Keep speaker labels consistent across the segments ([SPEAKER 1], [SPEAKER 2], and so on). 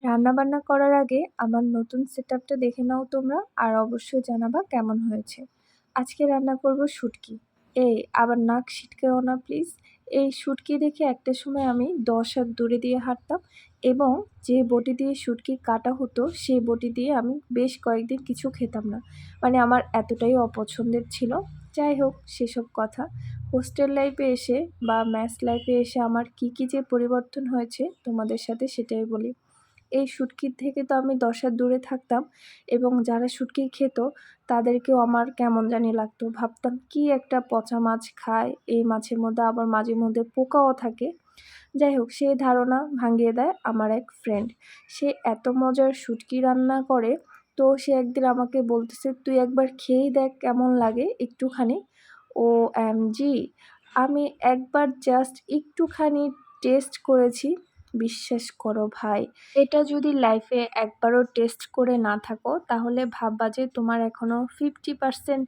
[SPEAKER 1] রান্নাবান্না করার আগে আমার নতুন সেটআপটা দেখে নাও তোমরা আর অবশ্যই জানাবা কেমন হয়েছে। আজকে রান্না করব শুটকি। এই আবার নাক সিটকেও না প্লিজ। এই শুটকি দেখে একটা সময় আমি ১০ হাত দূরে দিয়ে হাঁটতাম এবং যে বটি দিয়ে শুটকি কাটা হতো সেই বটি দিয়ে আমি বেশ কয়েকদিন কিছু খেতাম না। মানে আমার এতটাই অপছন্দের ছিল। যাই হোক সেসব কথা। হোস্টেল লাইফে এসে বা মেস লাইফে এসে আমার কি যে পরিবর্তন হয়েছে তোমাদের সাথে সেটাই বলি। এই শুটকির থেকে তো আমি ১০ হাত দূরে থাকতাম এবং যারা শুটকি খেত তাদেরকেও আমার কেমন জানি লাগতো। ভাবতাম কি একটা পচা মাছ খায়, এই মাছের মধ্যে আবার মাঝে মধ্যে পোকাও থাকে। যাই হোক সেই ধারণা ভাঙিয়ে দেয় আমার এক ফ্রেন্ড। সে এত মজার শুটকি রান্না করে, তো সে একদিন আমাকে বলতেছে, "তুই একবার খেয়েই দেখ কেমন লাগে একটুখানি।" OMG! আমি একবার জাস্ট একটুখানি টেস্ট করেছি। বিশ্বাস করো ভাই, এটা যদি লাইফে একবারও টেস্ট করে না থাকো তাহলে ভাববা যে তোমার এখনো 50%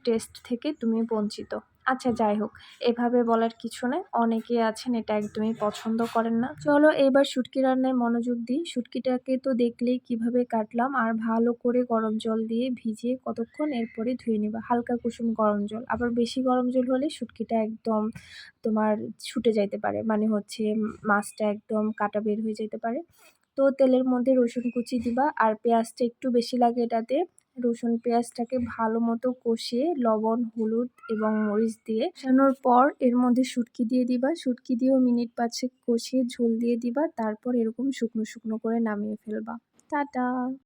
[SPEAKER 1] টেস্ট থেকে তুমি বঞ্চিত। আচ্ছা যাই হোক, এভাবে বলার কিছু নাই। অনেকে আছেন এটা একদমই পছন্দ করেন না। চলো এবার শুটকি রান্নায় মনোযোগ দিই। শুটকিটাকে তো দেখলেই কিভাবে কাটলাম আর ভালো করে গরম জল দিয়ে ভিজিয়ে কতক্ষণ এরপরে ধুয়ে নিবা। হালকা কুসুম গরম জল। আবার বেশি গরম জল হলে শুটকিটা একদম তোমার ছুটে যাইতে পারে। মানে হচ্ছে মাছটা একদম কাঁটা বের হয়ে যাইতে পারে। তো তেলের মধ্যে রসুন কুচি দিবা আর পেঁয়াজটা একটু বেশি লাগে এটাতে। রসুন পেঁয়াজটাকে ভালো মতো কষিয়ে লবণ, হলুদ এবং মরিচ দিয়ে কষানোর পর এর মধ্যে শুটকি দিয়ে দিবা। শুটকি দিয়েও মিনিট ৫ কষিয়ে ঝোল দিয়ে দিবা। তারপর এরকম শুকনো করে নামিয়ে ফেলবা। টাটা!